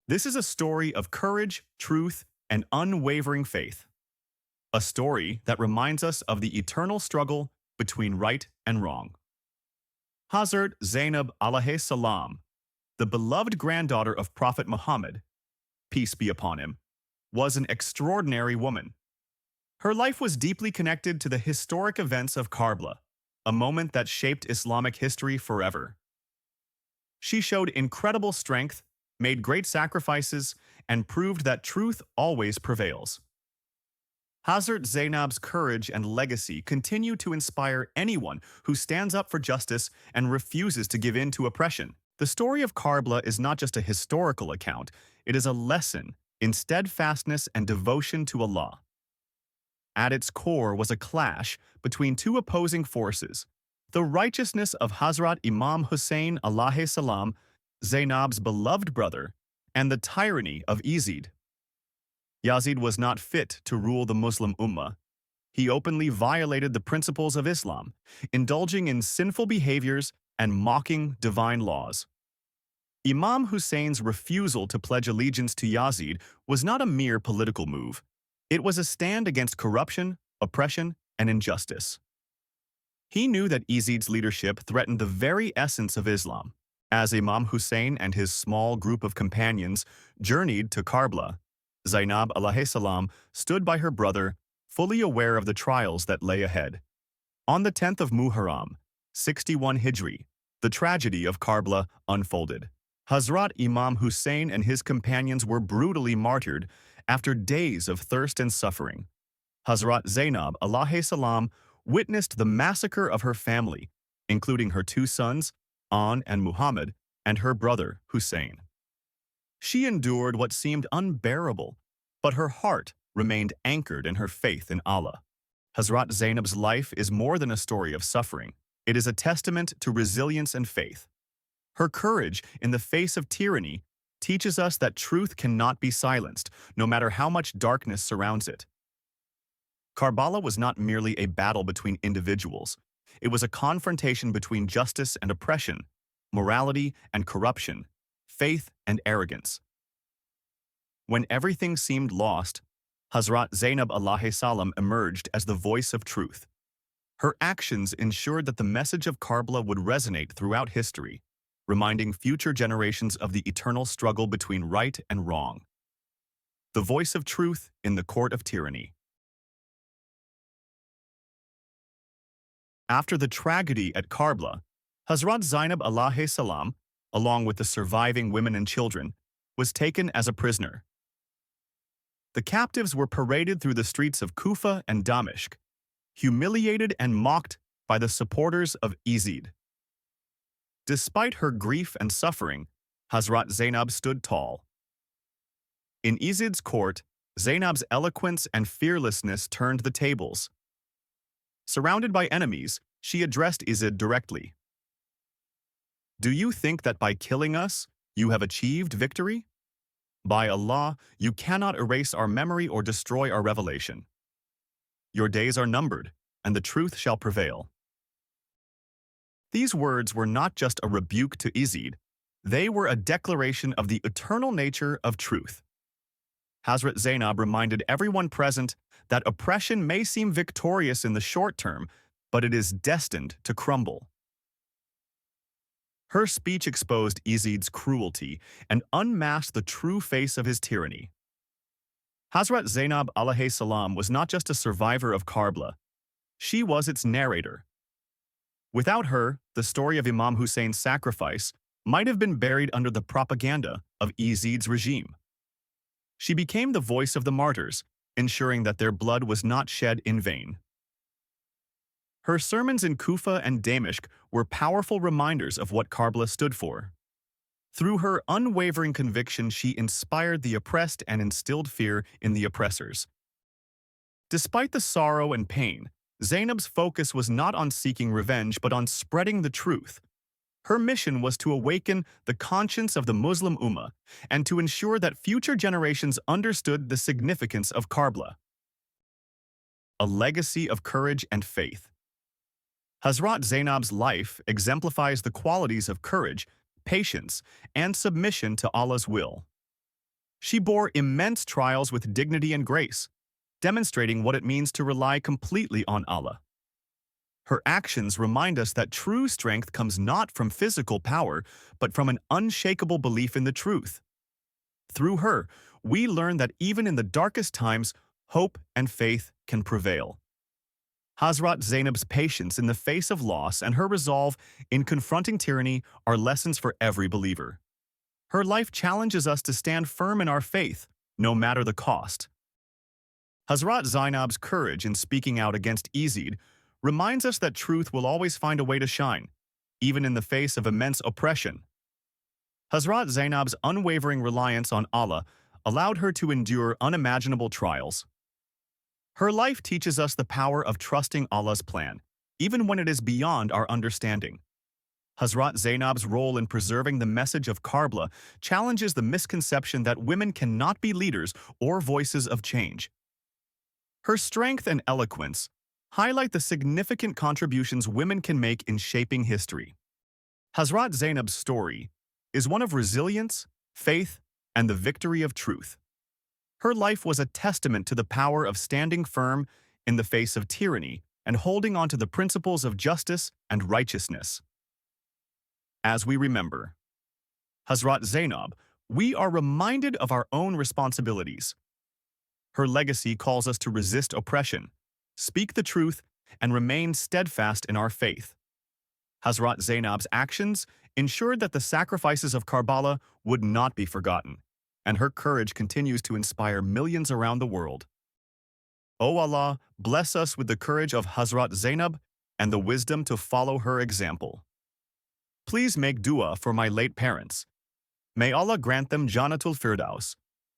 This is a story of courage, truth, and unwavering faith. A story that reminds us of the eternal struggle between right and wrong. Hazrat Zaynab alayhi salam, the beloved granddaughter of Prophet Muhammad, peace be upon him, was an extraordinary woman. Her life was deeply connected to the historic events of Karbala, a moment that shaped Islamic history forever. She showed incredible strength, made great sacrifices, and proved that truth always prevails. Hazrat Zaynab's courage and legacy continue to inspire anyone who stands up for justice and refuses to give in to oppression. The story of Karbala is not just a historical account, it is a lesson in steadfastness and devotion to Allah. At its core was a clash between two opposing forces: the righteousness of Hazrat Imam Hussain alayhi salam, Zaynab's beloved brother, and the tyranny of Yazid. Yazid was not fit to rule the Muslim Ummah. He openly violated the principles of Islam, indulging in sinful behaviors and mocking divine laws. Imam Hussein's refusal to pledge allegiance to Yazid was not a mere political move. It was a stand against corruption, oppression, and injustice. He knew that Yazid's leadership threatened the very essence of Islam. As Imam Hussain and his small group of companions journeyed to Karbala, Zaynab alayhi salam stood by her brother, fully aware of the trials that lay ahead. On the 10th of Muharram, 61 Hijri, the tragedy of Karbala unfolded. Hazrat Imam Hussain and his companions were brutally martyred after days of thirst and suffering. Hazrat Zaynab alayhi salam witnessed the massacre of her family, including her two sons, An and Muhammad, and her brother, Hussain. She endured what seemed unbearable, but her heart remained anchored in her faith in Allah. Hazrat Zaynab's life is more than a story of suffering. It is a testament to resilience and faith. Her courage in the face of tyranny teaches us that truth cannot be silenced, no matter how much darkness surrounds it. Karbala was not merely a battle between individuals. It was a confrontation between justice and oppression, morality and corruption, faith and arrogance. When everything seemed lost, Hazrat Zaynab alayhi salam emerged as the voice of truth. Her actions ensured that the message of Karbala would resonate throughout history, reminding future generations of the eternal struggle between right and wrong. The voice of truth in the court of tyranny. After the tragedy at Karbala, Hazrat Zaynab alayhi salam, along with the surviving women and children, was taken as a prisoner. The captives were paraded through the streets of Kufa and Damashq, humiliated and mocked by the supporters of Yazid. Despite her grief and suffering, Hazrat Zaynab stood tall. In Yazid's court, Zaynab's eloquence and fearlessness turned the tables. Surrounded by enemies, she addressed Yazid directly. "Do you think that by killing us, you have achieved victory? By Allah, you cannot erase our memory or destroy our revelation. Your days are numbered, and the truth shall prevail." These words were not just a rebuke to Yazid, they were a declaration of the eternal nature of truth. Hazrat Zaynab reminded everyone present that oppression may seem victorious in the short term, but it is destined to crumble. Her speech exposed Yazid's cruelty and unmasked the true face of his tyranny. Hazrat Zaynab alayhi salam was not just a survivor of Karbala, she was its narrator. Without her, the story of Imam Hussein's sacrifice might have been buried under the propaganda of Yazid's regime. She became the voice of the martyrs, ensuring that their blood was not shed in vain. Her sermons in Kufa and Damashq were powerful reminders of what Karbala stood for. Through her unwavering conviction, she inspired the oppressed and instilled fear in the oppressors. Despite the sorrow and pain, Zaynab's focus was not on seeking revenge but on spreading the truth. Her mission was to awaken the conscience of the Muslim Ummah and to ensure that future generations understood the significance of Karbala. A legacy of courage and faith. Hazrat Zaynab's life exemplifies the qualities of courage, patience, and submission to Allah's will. She bore immense trials with dignity and grace, demonstrating what it means to rely completely on Allah. Her actions remind us that true strength comes not from physical power, but from an unshakable belief in the truth. Through her, we learn that even in the darkest times, hope and faith can prevail. Hazrat Zaynab's patience in the face of loss and her resolve in confronting tyranny are lessons for every believer. Her life challenges us to stand firm in our faith, no matter the cost. Hazrat Zaynab's courage in speaking out against Yazid reminds us that truth will always find a way to shine, even in the face of immense oppression. Hazrat Zaynab's unwavering reliance on Allah allowed her to endure unimaginable trials. Her life teaches us the power of trusting Allah's plan, even when it is beyond our understanding. Hazrat Zaynab's role in preserving the message of Karbala challenges the misconception that women cannot be leaders or voices of change. Her strength and eloquence highlight the significant contributions women can make in shaping history. Hazrat Zaynab's story is one of resilience, faith, and the victory of truth. Her life was a testament to the power of standing firm in the face of tyranny and holding on to the principles of justice and righteousness. As we remember Hazrat Zaynab, we are reminded of our own responsibilities. Her legacy calls us to resist oppression, speak the truth, and remain steadfast in our faith. Hazrat Zaynab's actions ensured that the sacrifices of Karbala would not be forgotten, and her courage continues to inspire millions around the world. O Allah, bless us with the courage of Hazrat Zaynab and the wisdom to follow her example. Please make dua for my late parents. May Allah grant them Jannatul Firdaus,